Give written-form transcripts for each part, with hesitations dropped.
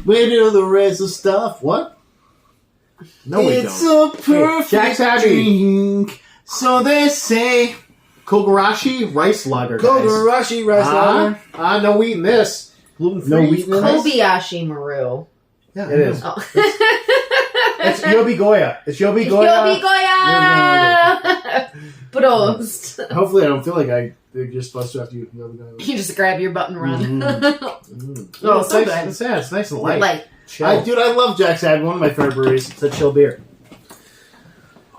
We do the rest of stuff. What? No, we don't. It's a perfect drink. So they say. Kogarashi rice lager, guys. Kogarashi rice lager. No wheat in this. Gluten free. No wheat in this. Kobayashi Maru. Yeah, it is. Oh. It's Yobi Goya. It's Yobi Goya. Yobi Goya! Prost. Hopefully I don't feel like they're just supposed to have to use Yobi Goya. You just grab your butt and run. Oh, it's so nice. good. It's nice and light. Like, Chill. Dude, I love Jack's Ad. One of my favorite breweries. It's a chill beer.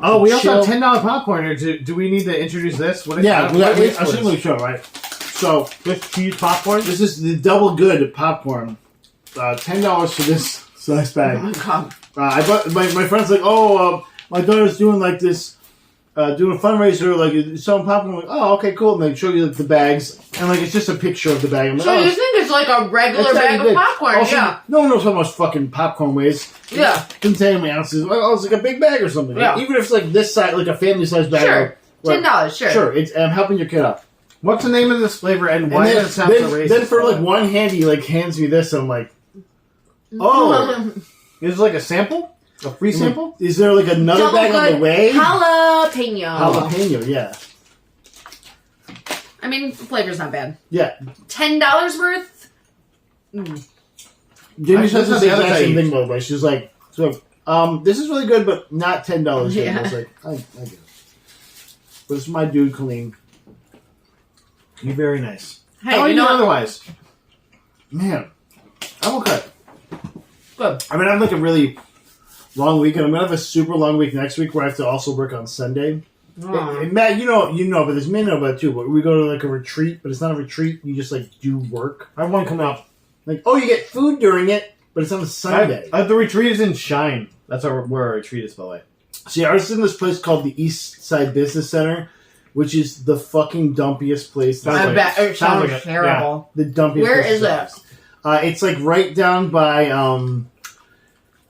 Oh, we also have $10 popcorn here. Do we need to introduce this? What is Yeah, what is I should this? really show, right? So, This cheese popcorn? this is the double good popcorn. $10 for this size oh bag. my god. I bought my friend's like, my daughter's doing like this, doing a fundraiser, like selling popcorn. I'm like, oh, okay, cool. And they show you like, the bags, and like it's just a picture of the bag. I'm like, So you think it's like a regular bag of popcorn, also, yeah. No one knows how much fucking popcorn weighs. Yeah. It doesn't say how many ounces. Oh, it's like a big bag or something. Yeah. Even if it's like this size, like a family size bag. Sure. $10, sure. Sure, I'm helping your kid out. What's the name of this flavor, and And why then, does it sound so racist? then for like one hand, he like hands me this, and I'm like, oh. Is it like a sample? A free sample? Is there like another Double bag on good the way? jalapeno. Jalapeno, yeah. I mean, the flavor's not bad. Yeah. $10 worth? Jamie says That's the the other exact same side. thing though, but she's like, this is really good, but not $10. Yeah. I was like, I get it. But it's my dude, Colleen. You're very nice. Hey, How are you you know what? otherwise? Man, I'm okay. Good. I mean, I have like a really long weekend. I'm gonna have a super long week next week where I have to also work on Sunday. And Matt, you know, but there's men know about it too. But we go to like a retreat, but it's not a retreat. You just like do work. I have one coming up. Like, you get food during it, but it's on a Sunday. The retreat is in Shine. That's where our retreat is, by the way. See, ours is in this place called the East Side Business Center, which is the fucking dumpiest place. Sounds I bet it sounds sounds like it. terrible. The dumpiest. Where place is it? It's like right down by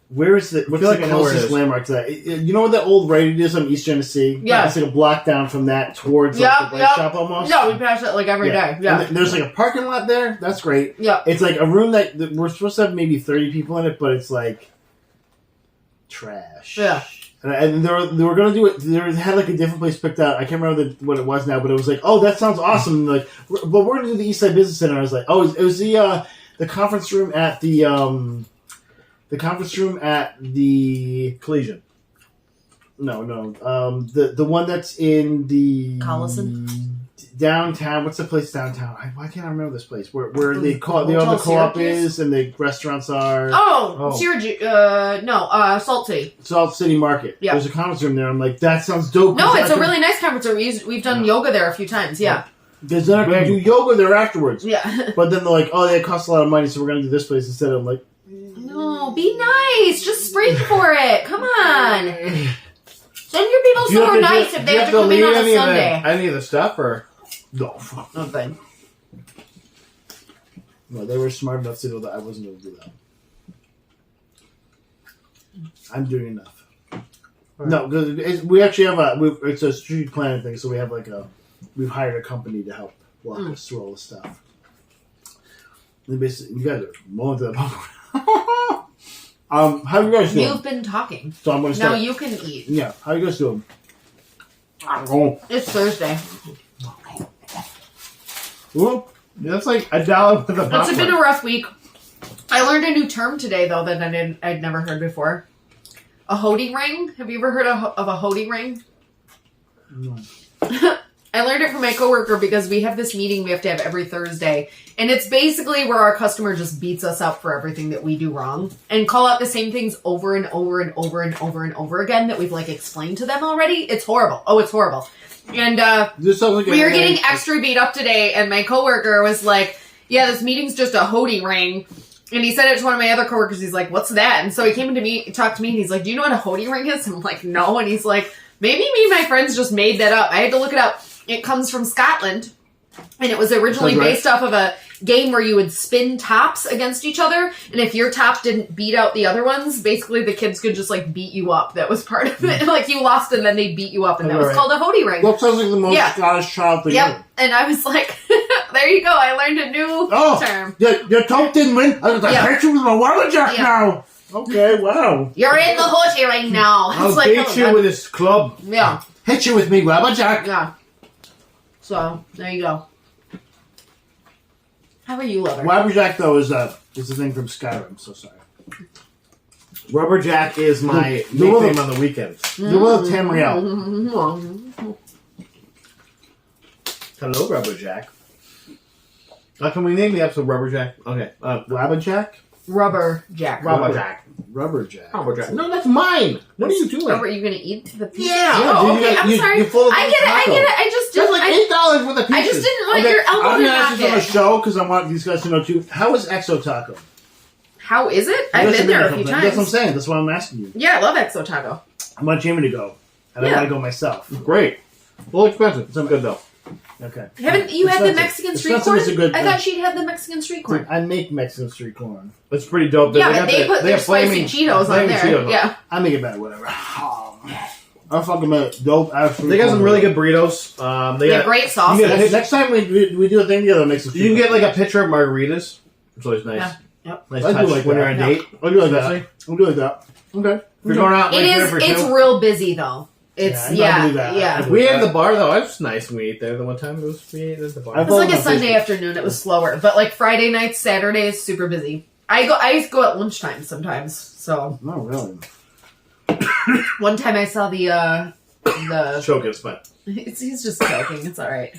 where is the what's feel like the I know where it closest is. landmark to that? You know where that old Rite Aid is on East Genesee? Yeah. It's like a block down from that towards like, the bike shop almost. No, we pass it like every day. Yeah. And there's like a parking lot there. That's great. Yeah. It's like a room that we're supposed to have maybe 30 people in it, but it's like trash. Yeah. And they were going to do it. They had like a different place picked out. I can't remember what it was now, but it was like, oh, that sounds awesome. And like, but we're going to do the East Side Business Center. I was like, oh, it was the conference room at the Collegian. No. The one that's in the Collison? downtown. What's the place downtown? Why can't I remember this place? Where the Hotel co-op Syracuse? is and the restaurants are. Oh, Syracuse. Salt City. Salt City Market. Yeah. There's a conference room there. I'm like, that sounds dope. No, it's a really nice conference room. We've done yoga there a few times. Yeah. Because then I can do yoga there afterwards. Yeah. But then they're like, oh, it costs a lot of money, so we're going to do this place instead. I'm like, No, be nice. Just spring for it. Come on. Send your people Do you somewhere have to- nice if Do they you have to come in on a Sunday. any of the stuff, or no, fuck. Oh, good. No, they were smart enough to know that I wasn't going to do that. I'm doing enough. Right. No, because we actually have it's a strategic planning thing, so we have we've hired a company to help walk us through all the stuff. And basically, you guys are mowing to the popcorn. How you guys doing? You've been talking. So I'm going to start. Now you can eat. Yeah, how you guys doing? Oh. It's Thursday. Ooh. that's like $1 for the popcorn. It's been a rough week. I learned a new term today, though, that I'd never heard before. A holding ring. Have you ever heard of a holding ring? No. I learned it from my coworker because we have this meeting we have to have every Thursday. And it's basically where our customer just beats us up for everything that we do wrong and call out the same things over and over and over and over and over again that we've explained to them already. It's horrible. Oh, it's horrible. And This sounds like we were getting extra beat up today, and my coworker was like, yeah, this meeting's just a holding ring. And he said it to one of my other coworkers. He's like, what's that? And so he came to me, talked to me, and he's like, do you know what a holding ring is? I'm like, no. And he's like, maybe me and my friends just made that up. I had to look it up. It comes from Scotland. And it was originally Sounds right. based off of a game where you would spin tops against each other. And if your top didn't beat out the other ones, basically the kids could just like beat you up. That was part of it. Like you lost and then they'd beat you up. And that was called a hoodie ring. Well, sounds like the most Scottish child thing ever. And I was like, there you go. I learned a new term. Your top didn't win. I'm going to hit you with my lumberjack now. Okay, wow. You're in the hoodie ring now. I'll beat you with this club. Yeah. Hit you with me, lumberjack. Yeah. So, there you go. How are you, Lover? Lumberjack, though, is a thing from Skyrim, so sorry. Rubberjack is my nickname on the weekends. The little Tamriel. Hello, Rubberjack. Can we name the episode Rubberjack? Okay. Lumberjack? Rubber Jack. Rubberjack. Rubberjack. No, that's mine. What are you doing? Oh, are you going to eat the pizza? Yeah. Oh, okay. I'm sorry. You're full of I get it. I just That's didn't. like $8 worth of pizza. I just didn't want your elbow I'm to going to ask knock this on the it. show because I want these guys to know, too. How is Exo Taco? How is it? I've been there a few times. That's what I'm saying. That's why I'm asking you. Yeah, I love Exo Taco. I want Jamie to go. And I want to go myself. Great. A little expensive. It's good, though. Okay. Haven't you had the Mexican street corn? I thought she'd had the Mexican street corn. I make Mexican street corn. It's pretty dope. Yeah, but they put their spicy Cheetos on there. Yeah. I make it better, whatever. I fucking make dope. They got some really good burritos. They have great sauces. Next time we do a thing together, make some. You can get like a pitcher of margaritas. It's always nice. Yeah. Yep. Nice touch like when you're on a date. I'll do like that. I'll do like that. Okay. If you're going out, It's real busy though. It's yeah. We ate at the bar though. It was nice when we ate there the one time. We ate at the bar. It's like a Sunday afternoon. It was slower, but like Friday nights, Saturdays, super busy. I used to go at lunchtime sometimes. So. Oh really? One time I saw the choke is fine. He's just joking. It's all right.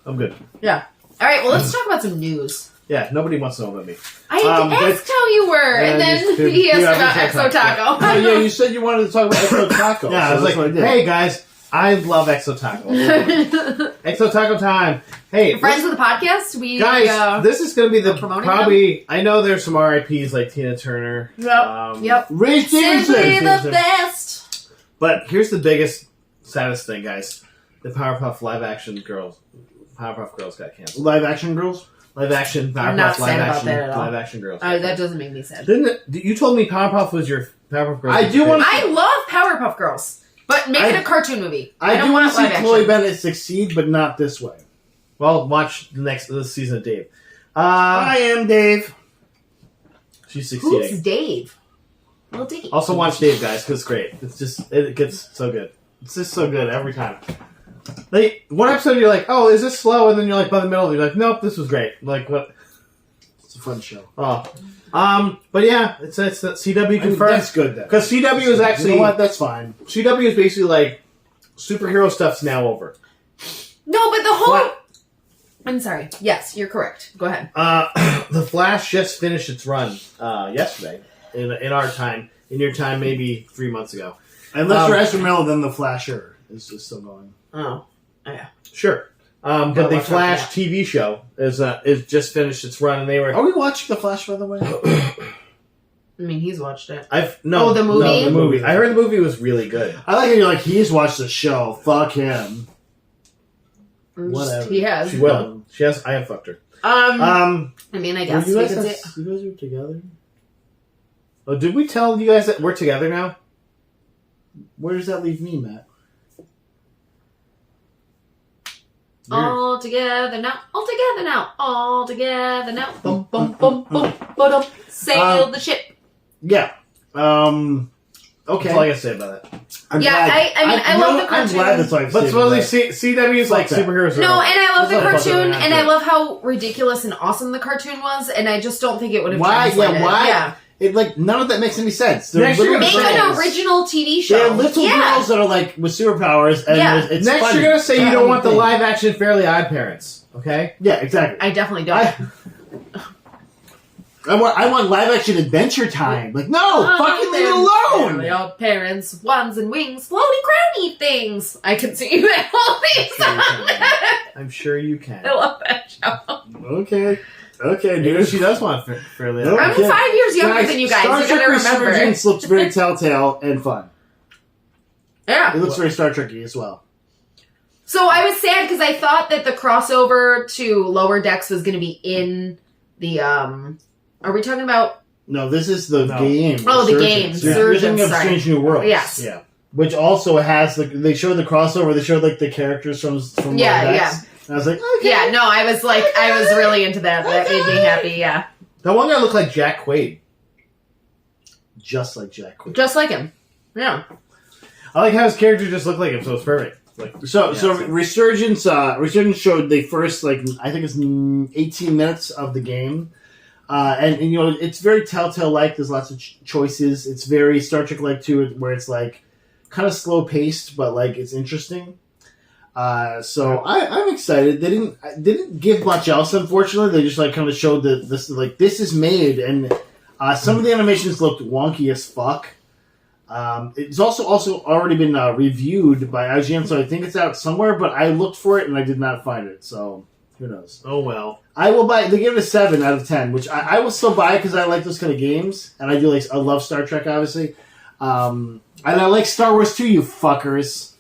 I'm good. Yeah. All right. Well, let's talk about some news. Yeah, nobody wants to know about me. I asked how you were, and then he asked about Exo Taco. Oh, yeah, you said you wanted to talk about Exo Taco. Yeah, I was like, hey guys, I love Exo Taco. Exo Taco time. Hey, friends with the podcast, guys, this is going to be the probably. I know there's some RIPs like Tina Turner. Yep. Simply the best. But here's the biggest, saddest thing, guys: the Powerpuff live action girls. Powerpuff Girls got canceled. Live action girls. Live action, I'm not Powerpuff sad about that at all. live action girls. That doesn't make me sad. Didn't it? You told me Powerpuff was your Powerpuff Girls. I do want. I love Powerpuff Girls, but make it a cartoon movie. I do want to see Chloe Bennett succeed, but not this way. Well, watch this season of Dave. I am Dave. She's succeeding. Who's Dave? Well, Dave. Also watch Dave, guys, because it's great. It's just it gets so good. It's just so good every time. Like one episode, you're like, "Oh, is this slow?" And then you're like, by the middle, you're like, "Nope, this was great." Like what? It's a fun show. Oh, but yeah, it's CW confirmed. That's good then. Because CW is actually you know what? That's fine. CW is basically like superhero stuff's now over. No, but the whole. I'm sorry. Yes, you're correct. Go ahead. The Flash just finished its run yesterday in our time. In your time, maybe 3 months ago. Unless you're Ezra Miller, then the Flasher is still going. Oh, yeah. Sure. But the Flash TV show is just finished its run, and they were. Are we watching the Flash, by the way? I mean, he's watched it. The movie. No, the movie. I heard the movie was really good. I like how you're like he's watched the show. Fuck him. Whatever. He has. She will. She has. I have fucked her. I mean, I guess you we guys could say. you guys are together. Oh, did we tell you guys that we're together now? Where does that leave me, Matt? All together now, all together now, all together now. Boom, boom, boom, boom, boom. Sail the ship. Yeah. Okay. That's all I gotta say about that. I mean, I love the cartoon. I'm glad that's like. But supposedly CW is like superheroes. No, and I love the cartoon, and I love how ridiculous and awesome the cartoon was, and I just don't think it would have translated. Why? Yeah. It like none of that makes any sense. Make an original TV show. They're little girls that are like with superpowers, and it's next funny. you're gonna say you don't want the live action Fairly Odd Parents, okay? Yeah, exactly. I definitely don't. I want live action Adventure Time. Like no, fucking leave it alone. Fairly Odd Parents, wands and wings, floaty crowny things. I can see that all these. I'm sure you can. I love that show. Okay, Maybe dude. she does want Fairly Odd. I'm 5 years younger than you guys. Star You Trek gotta remember. Resurgence looks very telltale and fun. Yeah. It looks very Star Trek-y as well. So I was sad because I thought that the crossover to Lower Decks was going to be in the. Are we talking about? No, this is the game. Oh, the game. You're thinking of Strange New Worlds. Yes. Yeah. Which also has they showed the crossover. They showed like the characters from Lower Decks. And I was like, okay. Yeah, no, I was really into that. That made me happy. Yeah. That one guy looked like Jack Quaid. Just like Jack Quaid. Just like him. Yeah. I like how his character just looked like him, so it's perfect. Resurgence showed the first I think it's 18 minutes of the game, and you know it's very Telltale like. There's lots of choices. It's very Star Trek like too, where it's like kind of slow paced, but like it's interesting. So I'm excited. They didn't give much else, unfortunately. They just like kind of showed that this is made, and some of the animations looked wonky as fuck. It's also already been reviewed by IGN, so I think it's out somewhere. But I looked for it and I did not find it. So who knows? Oh well. I will buy. They give it a 7 out of 10, which I will still buy because I like those kind of games, and I love Star Trek, obviously, and I like Star Wars too. You fuckers.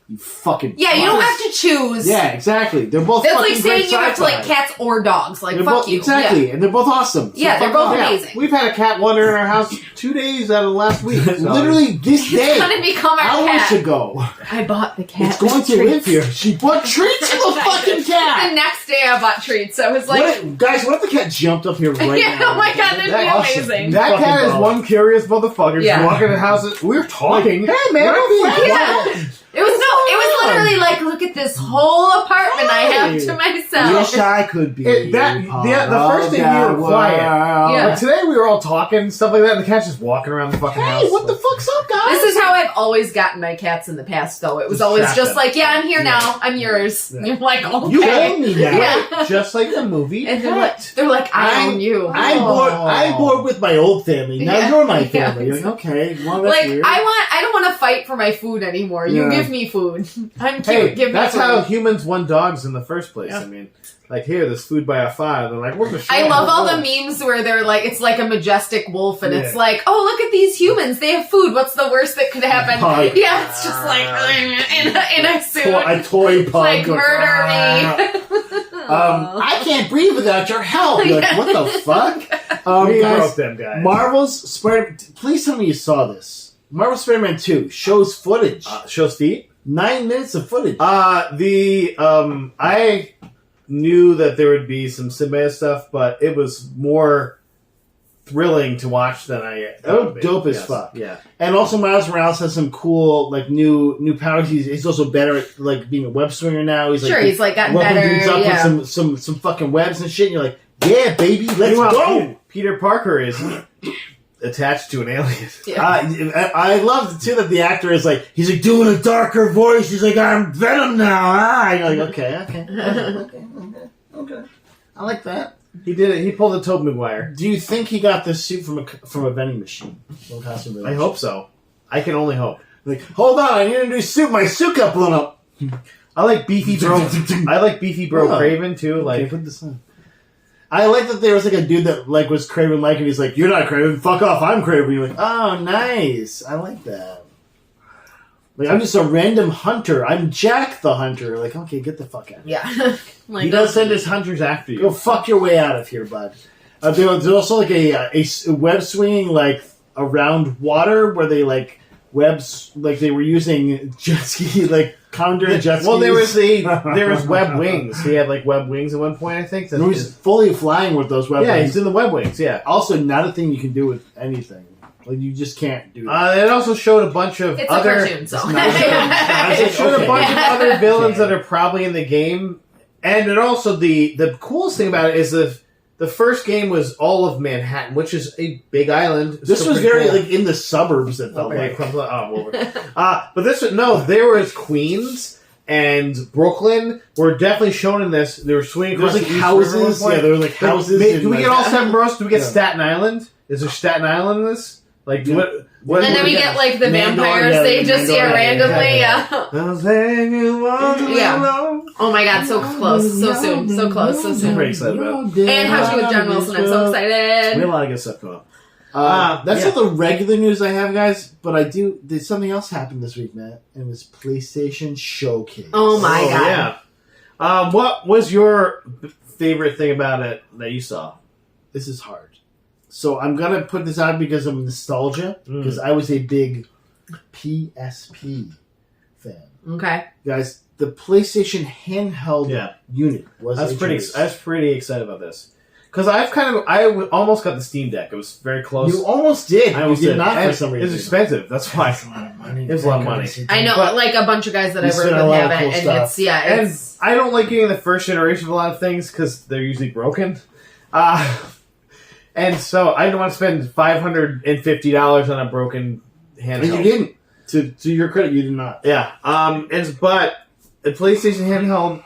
You fucking yeah, you don't have to choose. Yeah, exactly. They're both. That's fucking like saying great you have to sci-fi. like cats or dogs. Like They're fuck both, you. exactly, Yeah. and they're both awesome. So Yeah, they're fuck both off. amazing. We've had a cat wander in our house 2 days out of the last week. So. Literally this day, It's gonna become our hours cat. ago. I bought the cat. It's going with to treats. live here. She bought treats for the fucking The cat. next day I bought treats. So I was like, What if the cat jumped up here right yeah, now? oh my god, that'd be Awesome. amazing. That Fucking cat is baller. one curious motherfucker. Yeah. Just walking in the house. We're talking. Hey man, Yeah. It was literally like, look at this whole apartment I have to myself. Wish I could be. The first thing we were quiet. Yeah. But today we were all talking and stuff like that, and the cat's just walking around the fucking house. Hey, what the fuck's up, guys? This is how I've always gotten my cats in the past, though. It was always Just just them. like, yeah, I'm here now. I'm yours. Yeah. You're like, okay. You own me now. Yeah. Just like the movie. And Pet. they're like, I own you. I'm bored with my old family. Now Yeah. you're my Yeah. family. You're like, okay, well, that's Like, weird. I don't want to fight for my food anymore. You Yeah. give me food. I'm cute. Hey, give me that's food. how humans won dogs in the first place. Yeah. I mean, like here, there's food by a fire. They're like, we're gonna. I love all the memes where they're like, it's like a majestic wolf, and it's Yeah. like, oh, look at these humans. They have food. What's the worst that could happen? Pug. Yeah, it's just like, in a suit. A toy pug. Like, goes, murder "Ah." me. I can't breathe without your help. You're like, what the fuck? We Guys, broke them guys. Marvel's Spider. Please tell me you saw this. Marvel Spider-Man 2 shows footage. Shows feet. 9 minutes of footage. I knew that there would be some cinematic stuff, but it was more thrilling to watch than I. Oh, dope as fuck. Yeah. And also, Miles Morales has some cool, like, new powers. He's also better at, like, being a web swinger now. He's Sure, he's like gotten webing dudes better. up Yeah. with some fucking webs and shit. And you're like, yeah, baby, let's Meanwhile, go. Peter Parker is attached to an alien. Yeah. I love too that the actor is like he's like doing a darker voice. He's like, I'm Venom now. And you're like, okay. I like that. He did it. He pulled a Tobey Maguire. Do you think he got this suit from a vending machine? From a costume vending I hope so. I can only hope. machine? Like, hold on, I need a new suit. My suit got blown up. I like Beefy Bro. I like Beefy Bro Oh. Craven too. Okay, Like, put this on. I like that there was like a dude that like was Craven like, and he's like, "You're not Craven. Fuck off. I'm Craven." You're like, "Oh, nice. I like that." Like, I'm just a random hunter. I'm Jack the Hunter. Like, okay, get the fuck out. Yeah. Like, he does send his hunters after you. Go fuck your way out of here, bud. There's also like a web swinging like around water where they like webs like they were using jet ski like counter jet skis. Well, there was web wings. He had like web wings at one point, I think. He was fully flying with those web Yeah, wings. he's in the web wings. Yeah. Also, not a thing you can do with anything. Like you just can't do that. It also showed a bunch of it's other. a cartoon, so. It showed a bunch of Okay. other villains Okay. that are probably in the game, and it also the coolest thing about it is the first game was all of Manhattan, which is a big island. This Still was pretty very cool. like in the suburbs. It felt Okay, like. but this was there was Queens and Brooklyn were definitely shown in this. They were swinging There across was like the East River at one houses. point. Yeah, there were like houses. Do and, we get like- all seven boroughs? Do we get Yeah. Staten Island? Is there Staten Island in this? Like Yeah. what? And then we get like the Mandor, vampires. yeah, They the just Mandor, randomly. yeah. Yeah. Oh my god, so close, so soon, so close, so I'm soon. pretty excited about And how's you with John Wilson? I'm so We have excited. a lot of good stuff going on. That's all the regular news I have, guys. But there's something else happened this week, Matt. And it was PlayStation Showcase. Oh my god! Yeah. What was your favorite thing about it that you saw? This is hard. So I'm gonna put this out because of nostalgia. Because I was a big PSP fan. Okay, guys, the PlayStation handheld unit was. I was pretty excited about this. Because I almost got the Steam Deck. It was very close. You almost did. I almost did not for some reason. It was expensive. That's why. It's a lot of money. It was a lot of money. I know, but like a bunch of guys that I've spent worked a with lot have of cool it, and stuff. it's I don't like getting the first generation of a lot of things because they're usually broken. And so I didn't want to spend $550 on a broken handheld. And you didn't. To your credit, you did not. Yeah. But the PlayStation handheld,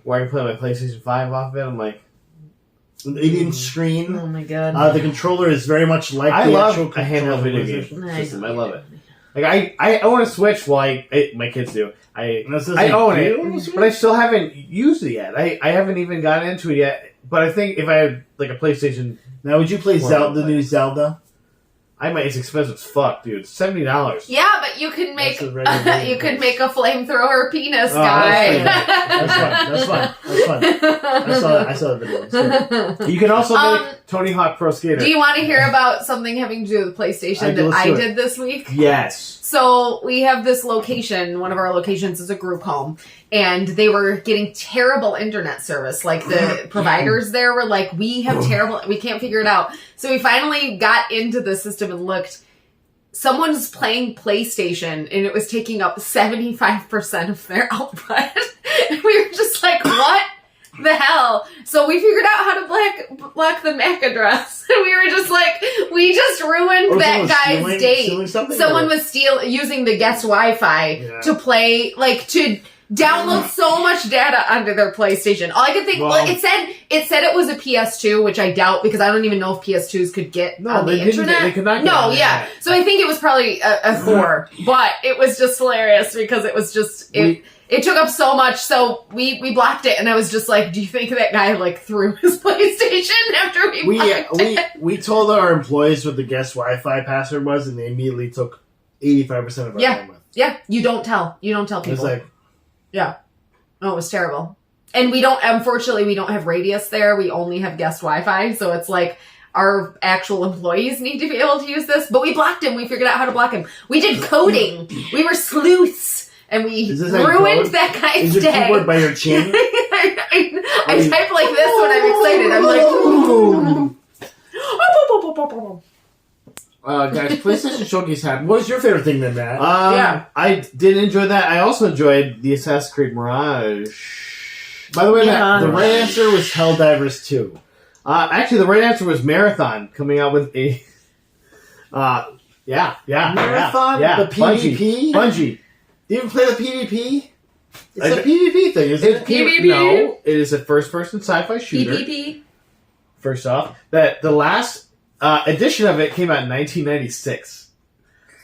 where I can play my PlayStation 5 off of it, I'm like... An 8-inch screen. oh my god. The controller is very much like I the love actual a handheld video PlayStation. game system. I love it. Like I own a Switch. Well, my kids do. I own it, but I still haven't used it yet. I haven't even gotten into it yet. But I think if I had like a PlayStation, now would you play the new Zelda? I might. It's expensive as fuck, dude. $70. Yeah, but you can make That's a regular you could make a flamethrower penis Oh, guy. That's fun. I saw that video. It's good. You can also make Tony Hawk Pro Skater. Do you want to hear about something having to do with PlayStation that I did this week? Yes. So we have this location. One of our locations is a group home, and they were getting terrible internet service. Like the providers there were like, we can't figure it out. So we finally got into the system and looked. Someone's playing PlayStation, and it was taking up 75% of their output. And we were just like, what the hell? So we figured out how to block the MAC address. And we were just like, we just ruined that guy's day. Someone was using the guest Wi-Fi to play, like, to download so much data onto their PlayStation. All I could think, it said it was a PS2, which I doubt because I don't even know if PS2s could get on the internet. They could not get no, on yeah. So I think it was probably a 4, but it was just hilarious because it was just it took up so much. So we blocked it, and I was just like, "Do you think that guy like threw his PlayStation after we blocked it?" We told our employees what the guest Wi-Fi password was, and they immediately took 85% of our bandwidth. Yeah, you don't tell people. It's like. Yeah. No, it was terrible. And unfortunately, we don't have Radius there. We only have guest Wi-Fi. So it's like our actual employees need to be able to use this. But we blocked him. We figured out how to block him. We did coding. We were sleuths. And we ruined that guy's day. Is your keyboard by your chin? I type like this when I'm excited. I'm like... guys, PlayStation Showcase happened. What was your favorite thing then, Matt? I did enjoy that. I also enjoyed the Assassin's Creed Mirage. By the way, Matt, the right answer was Helldivers 2. Actually, the right answer was Marathon, coming out with a... Marathon? Yeah. The PvP? Bungie. You even play the PvP? It's a PvP thing, isn't it? PvP? No, it is a first-person sci-fi shooter. PvP? First off, that the last... edition of it came out in 1996.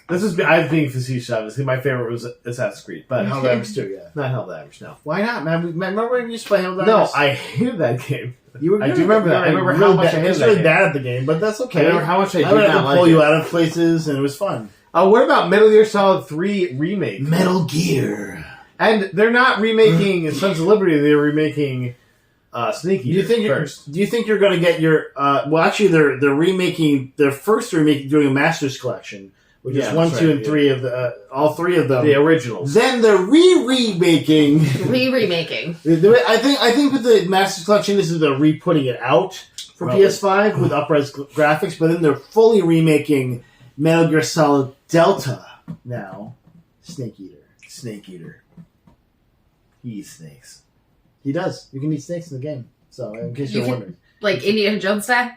I'm being facetious, obviously. My favorite was Assassin's Creed, but Helldivers 2, yeah. Not Helldivers, no. Why not, man? Remember when we used to play Helldivers? No, I hated that game. I do remember that. I remember how much I hated that game. I was really bad at the game, but that's okay. I remember how much I did would not have to like pull it. you out of places, and it was fun. What about Metal Gear Solid 3 Remake? Metal Gear. And they're not remaking Sons of Liberty, they're remaking... Sneaky. Do you think you're going to get your? Well, actually, they're remaking their first remake, doing a Masters Collection, which is 1, 2, and 3 of the all 3 of them, the originals. Then they're remaking. I think with the Masters Collection, this is they're re-putting it out for PS5 with upres graphics, but then they're fully remaking Metal Gear Solid Delta now. Snake Eater. He eats snakes. He does. You can eat snakes in the game. So, in case you're wondering. Like Indiana Jones style?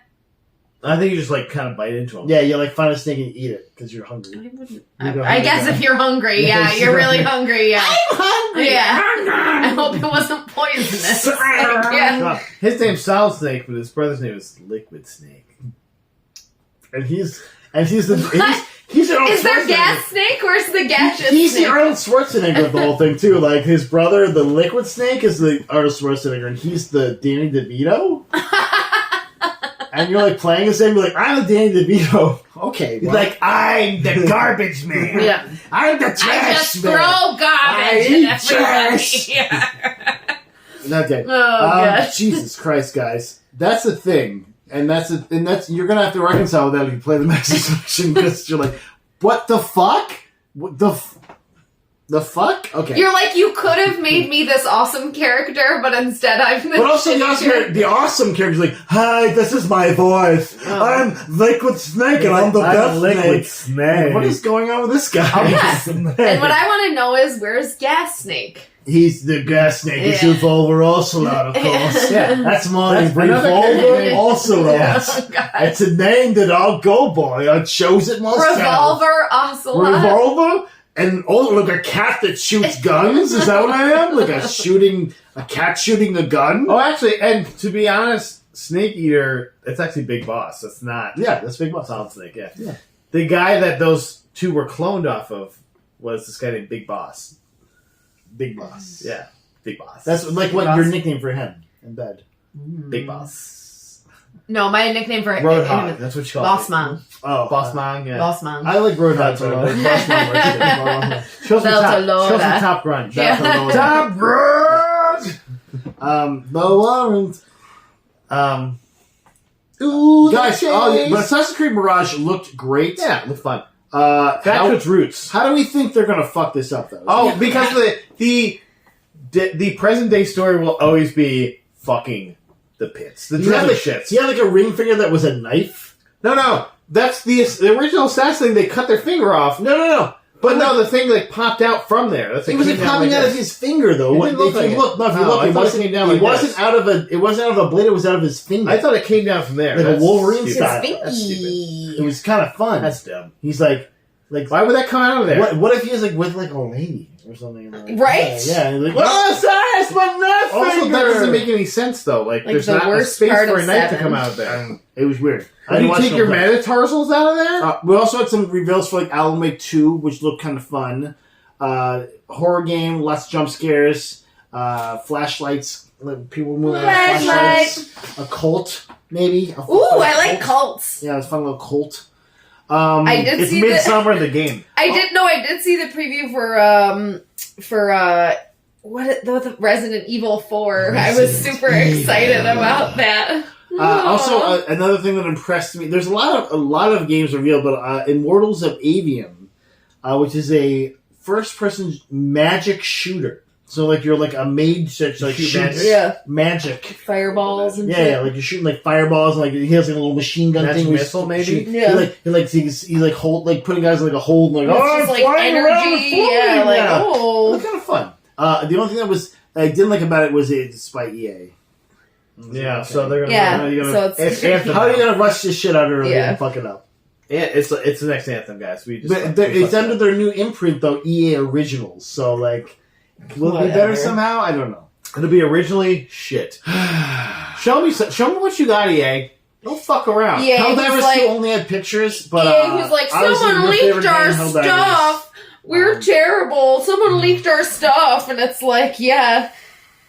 I think you just, like, kind of bite into them. Yeah, you, like, find a snake and eat it because you're hungry. I guess if you're hungry, you're really hungry, yeah. I'm hungry! Yeah. I hope it wasn't poisonous. His name's Solid Snake, but his brother's name is Liquid Snake. And he's Is there Gas Snake or is the gaseous He's snake? the Arnold Schwarzenegger of the whole thing, too. Like, his brother, the Liquid Snake, is the Arnold Schwarzenegger, and he's the Danny DeVito? and you're like playing the same. You're like, I'm Danny DeVito. Okay, He's like, I'm the garbage man. Yeah. I'm the trash I just man. throw garbage at trash. everybody. Yeah. Okay. Oh, gosh. Jesus Christ, guys, that's the thing, and that's you're gonna have to reconcile with that if you play the Master Selection because you're like, what the fuck? What the fuck? Okay. You're like, you could have made me this awesome character, but instead I'm the But also shitty the awesome character's like, hi, this is my voice. Oh. I'm Liquid Snake and I'm the best Liquid snake. Snake. What is going on with this guy? Yeah. And what I want to know is, where's Gas Snake? He's the gas snake. He's Yeah. Revolver Ocelot, of course. Yeah. That's mine. That's another Revolver character. Ocelot. Oh, God. It's a name that I'll go by. I chose it myself. Revolver Ocelot. Revolver? And like a cat that shoots guns? Is that what I am? Like a cat shooting a gun? Oh, actually, and to be honest, Snake Eater, it's actually Big Boss. It's not Yeah, that's Big Boss. Solid Snake, yeah. Yeah. The guy that those two were cloned off of was this guy named Big Boss. Big Boss. Yeah, Big Boss. That's like Big what Boss. your nickname for him in bed. Big Boss. No, my nickname for Roadhog, that's what you call Boss it. Man. Oh, Boss Man, yeah. Boss Man. I like Roadhog. That's but what I Boss Man works too. Show some Beltalowda. top grunge. Yeah. Top grunge! The warrant. Ooh, Guys, the but chase. Assassin's Creed Mirage looked great. Yeah, it looked fun. How, Back to its roots. how do we think they're gonna fuck this up though? Oh, because the present day story will always be fucking the pits, the he had, driven like, shits. he had like a ring finger that was a knife. No, that's the original assassin thing. They cut their finger off. No. But no, the thing like popped out from there. That's It was like popping out of his finger though. It What- didn't look if like you it. look, no, if you No, look, I it thought it wasn't. came down It like wasn't this. out of a. It wasn't out of a blade. It was out of his finger. I thought it came down from there. Like a That's Wolverine stupid. style. That's stupid. It was kind of fun. That's dumb. He's like, Why would that come out of there? what if he's like with like a lady or something? Like, Right? Yeah. And like, oh, sorry, it's my knife Also, finger. that doesn't make any sense though. Like there's the not a worst space part for of a knife to 7. come out of there. It was weird. I Did didn't you watch take no your play. metatarsals out of there? We also had some reveals for like Alan Wake 2, which looked kind of fun. Horror game, lots of jump scares, flashlights, like people moving around with flashlights, a cult, maybe. Ooh, I like cults. Yeah, it's a fun little cult. I did It's see midsummer the game. I did see the preview for the Resident Evil 4. I was super excited about that. Also, another thing that impressed me. There's a lot of games revealed, but Immortals of Avium, which is a first-person magic shooter. So like you're like a mage that like shoot shoots magic. Fireballs and Yeah, like you're shooting like fireballs, and like he has like a little machine gun Magic thing. missile, maybe? Yeah. He like hold like putting guys in like a hold, like It's oh, just I'm like flying around and energy. floating Yeah, like now. It oh. was kind of fun. The only thing that I didn't like about it was it's by EA. Yeah, Okay. so they're gonna. Yeah, you're gonna- so it's Anthem. How are you gonna rush this shit out early Yeah. and fuck it up? Yeah, it's the next Anthem, guys. We just. But it's under their new imprint though, EA Originals. So like, will it be better Whatever. somehow? I don't know. It'll be originally shit. Show me what you got, EA. Don't fuck around. Yeah, he's Helldivers like, 2 only had pictures, but he's like, obviously someone your leaked favorite our game, Helldivers. stuff. We're terrible. Someone leaked our stuff, and it's like, yeah,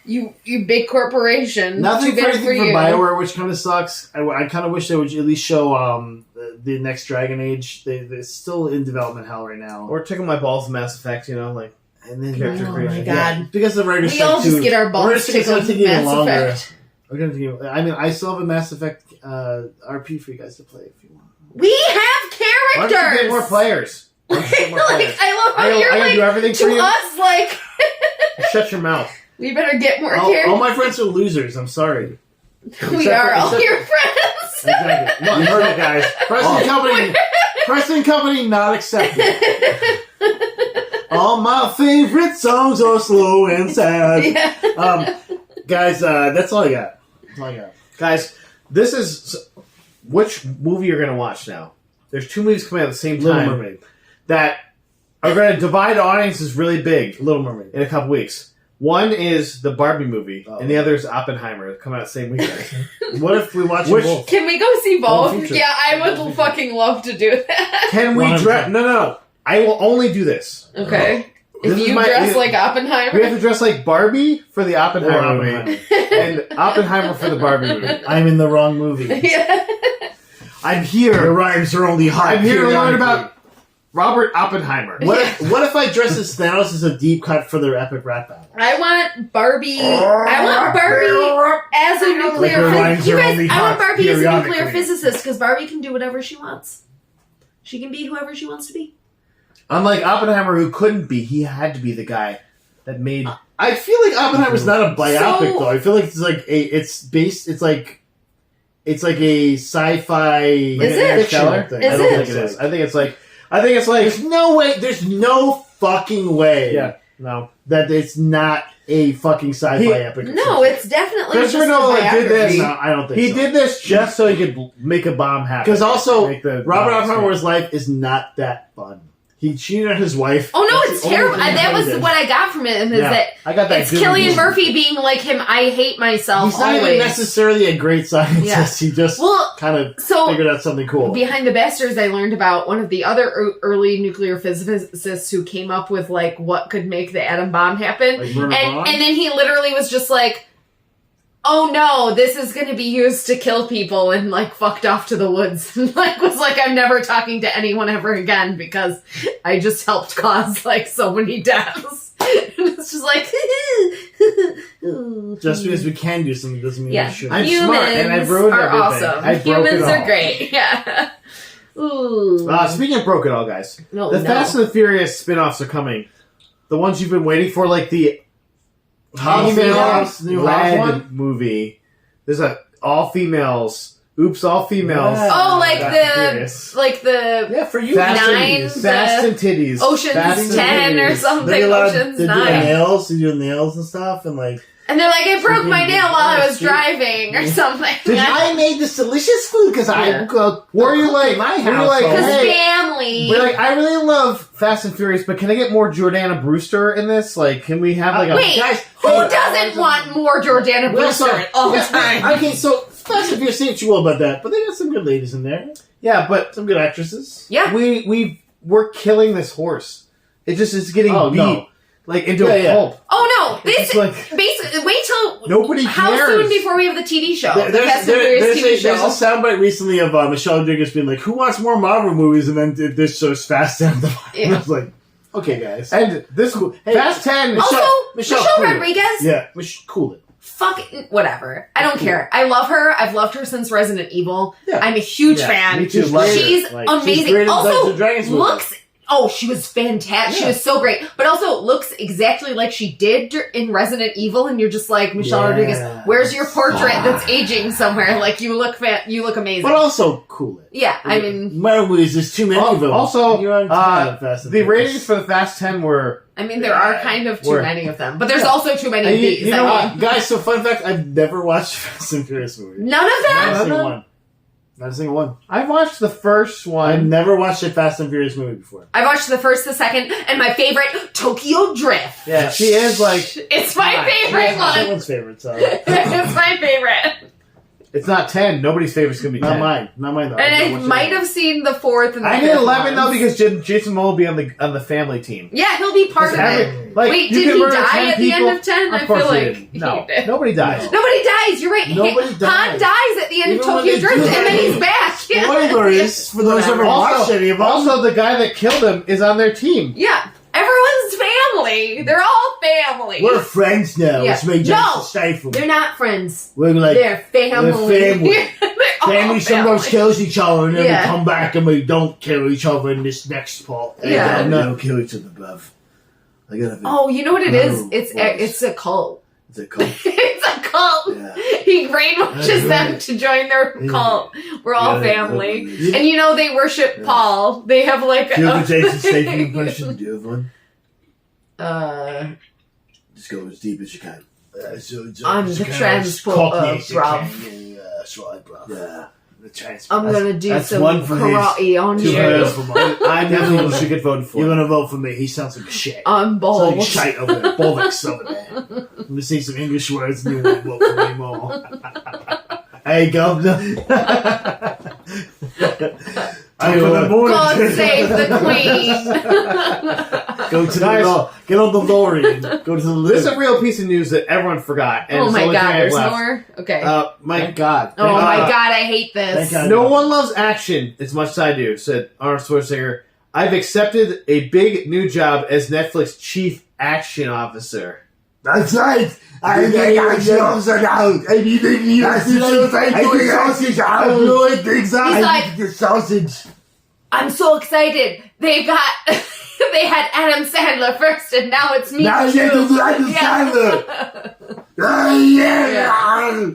you big corporation. Nothing Too for bad anything for for you. BioWare, which kind of sucks. I kind of wish they would at least show the next Dragon Age. They're still in development hell right now. Or tickle my balls, Mass Effect. You know, like. And then Character Oh creation. my Yeah, god. because the writer's We all strike just too. get our The balls writer's strike's tickled gonna take with even Mass longer. Effect. We're gonna do. I mean, I still have a Mass Effect RP for you guys to play if you want. We have Why don't characters. you get more players? Why don't you get more Like, players? I love how I you're gotta like do everything to for you. us. Like, Shut your mouth. we better get more All characters. my friends are losers. I'm sorry. We are all your friends. Exactly. You heard it, guys. Preston Company not accepted. All my favorite songs are slow and sad. Yeah. Guys, that's all I got. That's all I got. Guys, this is which movie you're gonna watch now. There's two movies coming out at the same Little time Mermaid. that are gonna divide audiences really big Little Mermaid. in a couple weeks. One is the Barbie movie, Oh. and the other is Oppenheimer, coming out the same weekend. What if we watch them Which- both? Can we go see both? future. Yeah, I would fucking love to do that. Can we 100%. No. I will only do this. Okay. If you dress like Oppenheimer. We have to dress like Barbie for the Oppenheimer movie. And Oppenheimer for the Barbie movie. I'm in the wrong movie. Yeah. I'm The here. rhymes are only hot. I'm here to learn periodically. about Robert Oppenheimer. What if I dress as Thanos as a deep cut for their epic rap battle? I want Barbie. I want Barbie as a nuclear Her lines physicist. You are guys, only I want hot Barbie as a nuclear periodically. physicist because Barbie can do whatever she wants. She can be whoever she wants to be. Unlike Oppenheimer, who couldn't be, he had to be the guy that made. I feel like Oppenheimer's not a biopic So- though. I feel like it's like it's like a sci-fi Is it? fictional thing. Is I don't it? think it is. I think it's like. There's no way. There's no fucking way. Yeah. No. That it's not a fucking sci-fi epic. No, it's definitely just Christopher a Nolan did biography. this. No, I don't think He so. did this just so he could make a bomb happen. Because also, Make the Robert bomb Oppenheimer's life is not that fun. He cheated on his wife. Oh no, That's it's the only terrible. thing That he was did. what I got from him. Is Yeah. that I got that. it's good Cillian movie. Murphy being like him. I hate myself He's not always. even necessarily a great scientist. Yeah. He just Well, kind of so figured out something cool. Behind the Bastards, I learned about one of the other early nuclear physicists who came up with like what could make the atom bomb happen, Like Werner Braun? and then he literally was just like, "Oh no, this is going to be used to kill people," and like fucked off to the woods. Like was like, "I'm never talking to anyone ever again because I just helped cause like so many deaths." It's just like, Just because we can do something doesn't mean yeah, we should. I'm humans smart, and I've ruined are everything. awesome. I broke it Humans are all. great. Yeah. Ooh. Speaking of broke it all, guys, No, the no. Fast and the Furious spin-offs are coming. The ones you've been waiting for, like the House, female House, new House led one? movie. There's a all females. Oops, all females. Yeah. Oh, like Fast and Furious. like the Yeah, for you. Fast Nine, and, Fast and Titties. Ocean's Fast and 10 or Titties. something. They allowed Ocean's to do the 9. nails, to do nails and stuff, and like. And they're like, I broke my nail while I was Yeah. driving or something. I made this delicious food because Yeah. I go. Were you like? my Were you house? like? Because Hey, family. we're like, I really love Fast and Furious, but can I get more Jordana Brewster in this? Like, can we have like a? Wait, guys, who hey, doesn't want more Jordana Well, Brewster so- all the yeah, time? Okay, so Fast and Furious ain't too well about that, but they got some good ladies in there, Yeah, but some good actresses. Yeah. we're killing this horse. It just is getting Oh, beat no. like into Yeah, a yeah. pulp. Oh no! It's This like basically wait till nobody how cares. soon before we have the TV show? There- The Fast and Furious TV there's show. a soundbite recently of Michelle Rodriguez being like, "Who wants more Marvel movies?" And then this show's Fast and the Yeah. I was like, "Okay, guys." And this Hey, Fast 10. Also, Michelle Michelle cool it. Rodriguez. Yeah, cool it. Fuck it, whatever. I don't care. I love her. I've loved her since Resident Evil. Yeah. I'm a huge Yeah, fan. me too. She's Love her. She's Like, amazing. she's great in Dungeons Also, and Dragons movie. looks. Oh, she was fantastic. She Yeah. was so great. But also looks exactly like she did in Resident Evil, and you're just like, Michelle Yeah. Rodriguez, where's your portrait that's aging somewhere? Like you look amazing. But also cool it. Yeah, I mean, Marvel movies, there's too many of them. Also, You're on time, Fast and the Furious. ratings for the Fast 10 were. there are kind of too Where- many of them, but there's Yeah. also too many And of you- these. you know I mean, Guys, so fun fact, I've never watched Fast and Furious movie. none of Not them. a single them? one. Not a single one. I watched the first I've one. never watched a Fast and Furious movie before. I watched the first, the second, and my favorite, Tokyo Drift. Yeah, she is like. It's my Alright. favorite one. Everyone's favorite, so. It's my favorite. It's not 10. Nobody's favorite's gonna be 10. Not mine. Not mine, though. And I might have seen the fourth and the I fifth did 11 though ones. because Jason Momoa will be on the family team. Yeah, he'll be part of it. Like, Wait, you did can he murder die 10 at the end people. of 10? Of I course feel he like didn't. No, he did. nobody dies. Nobody dies. You're right. Nobody Han dies. dies at the end of Even when Tokyo they Drift, do and that. then he's back. Yeah. Spoilers for those who haven't watched Also, any of them. also, the guy that killed him is on their team. Yeah. Everyone's family. They're all family. We're friends now. Yeah. It's made No. Jason Statham. They're not friends. We're like, They're family. they're family. They're all family sometimes kills each other and then Yeah. we come back and we don't kill each other in this next part. Yeah. And, don't kill each other, bruv. I gotta Oh, you know what it is? Oh, It's boys. it's a cult. It's a cult. It's a cult. Yeah. He brainwashes That's them right. to join their Yeah. cult. We're all Yeah, family. yeah. And you know they worship Yeah. Paul. They have like Do you have a Jason Statham impression? Do you have one? Just go as deep as you can. I'm the transport, bruv. That's right, bruv. Yeah. The transport. I'm gonna do that's some one for karate on Two you. votes for mine. I definitely should get voted for. You're gonna vote for me. He sounds like shit. I'm Sounds like bald. shite over there. Bollocks over there. I'm gonna say some English words and you won't vote for me more. Hey, governor. God save the queen. Go to Guys. get on the DeLorean. Go to the This is lift. a real piece of news that everyone forgot. And Oh it's the my only thing I god, have there's left. more? Okay. Thank God. oh my god, I hate this. Thank God. No one loves action as much as I do, said Arnold Schwarzenegger. I've accepted a big new job as Netflix chief action officer. That's right. I think I should also know. Anything you have to do, I do sausage. I do it. He's like, the sausage. I'm so excited. They had Adam Sandler first, and now it's me. Now too. you have to do Adam Sandler. Yeah.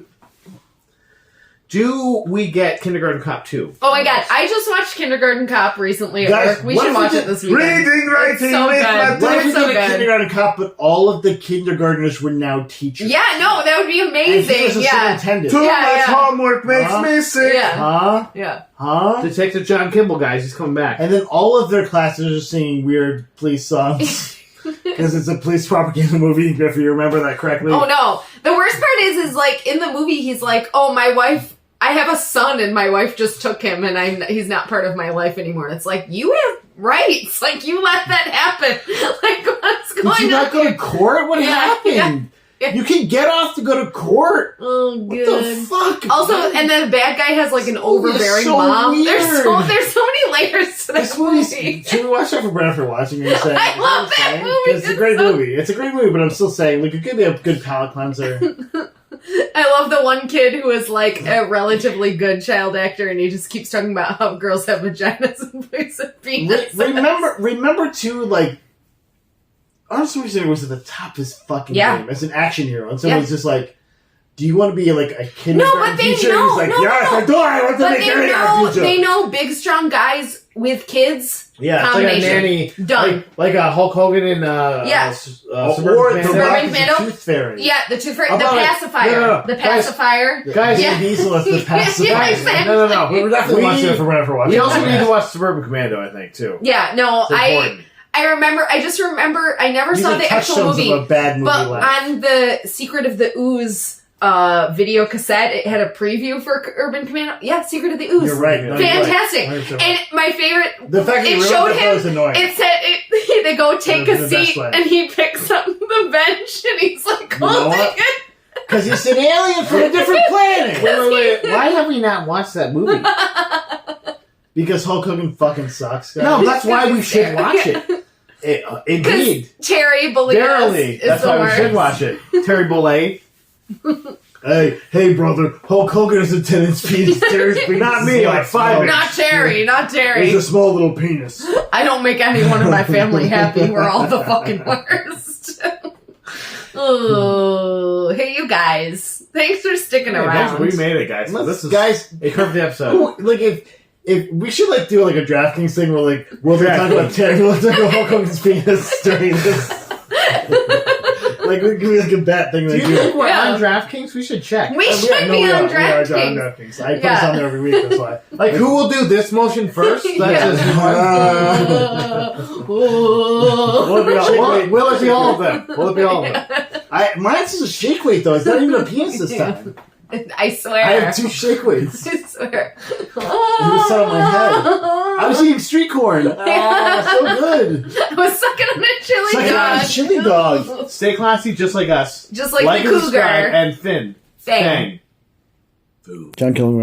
Do we get Kindergarten Cop 2? Oh my god, I just watched Kindergarten Cop recently at Guys, work. We what should if we watch did it this weekend. reading, writing, It's so good. math, What What if if we so did a good. kindergarten cop, but all of the kindergartners were now teachers? Yeah, no, that would be And he amazing. was a Yeah. superintendent. Too much homework makes me sick. Yeah. Huh? Yeah. Huh? Detective John Kimball, guys, he's coming back. And then all of their classes are singing weird police songs. Because it's a police propaganda movie, if you remember that correctly. Oh no. The worst part is like in the movie he's like, oh, my wife, I have a son and my wife just took him and he's not part of my life anymore. And it's like, you have rights. Like, you let that happen. Like, what's going on? Did you not go to here? court? What Yeah, happened? yeah. You can get off to go to court. Oh, What good. the fuck? Also, and then the bad guy has like an overbearing so mom. weird. There's so many layers to This this movie's. movie. Should we watch that for Brad for watching? You're saying, I love that movie. It's a great movie. It's a great movie, but I'm still saying, like, it could be a good palate cleanser. I love the one kid who is like a relatively good child actor, and he just keeps talking about how girls have vaginas and boys have penis. Remember too, like, Arnold Schwarzenegger was at the top of his fucking Yeah. game as an action hero, and someone's just like, "Do you want to be like a kindergarten No, but they teacher?" know- He's like, no, "Yes, no. I do. I want to But be a kindergarten teacher." they know big, strong guys with kids. Yeah, it's like a Combination. nanny. Done. Like Hulk Hogan in Yeah. or Suburban the Commando. Suburban Rock is Commando? a tooth fairy. Yeah, the two the About it. pacifier. No. The Guys. pacifier. Guys, Vin Yeah. Diesel is the Yeah, pacifier. exactly. No. We were definitely watching it for Brad for watching. We also it. need to watch Suburban Commando, I think, too. Yeah, no, It's important. I just remember, I never These saw are the actual touchstones movie, of a bad movie but life. on the Secret of the Ooze video cassette, it had a preview for Urban Commando. Yeah, Secret of the Ooze. You're right. No, Fantastic. You're right. 100% And my favorite, the fact that it you showed ruined it was annoying. it said, they go take The a best seat, way. and he picks up the bench, and he's like, You know holding what? it. Because he's an alien from a different planet. Wait. Why have we not watched that movie? Because Hulk Hogan fucking sucks, guys. No, that's why we should watch it. Indeed. Terry Bollea Verily. is That's the why worst. we should watch it. Terry Bollea. Hey, brother. Hulk Hogan is a 10-inch penis. Terry's penis Not is me, like like 5 inch. Not Terry, not Terry. He's a small little penis. I don't make anyone in my family happy. We're all the fucking worst. Oh, hey, you guys. Thanks for sticking around. We made it, guys. So this is Guys, a perfect episode. who, like, if we should, like, do, like, a DraftKings thing where, like, we'll talk about Terry, we'll talk about Hulk Hogan's penis during this. Like, we can be like a bet thing. Do Like, you think we're Yeah. on DraftKings? We should check. We should be we on are DraftKings. DraftKings. I put us on there every week, that's why. Like, who will do this motion first? That's Yeah. just Oh. Will it be all of them? Will it be all of them? Mine's is a shake weight, though. It's not even a penis this time. I swear. I have 2 shake weights. I swear. It was on my head. I was eating street corn. So good. I was sucking on a chili Sucking on a dog. chili dog. Stay classy, just like us. Just like the and subscribe, cougar. and Finn. Fang. Fang. John Killing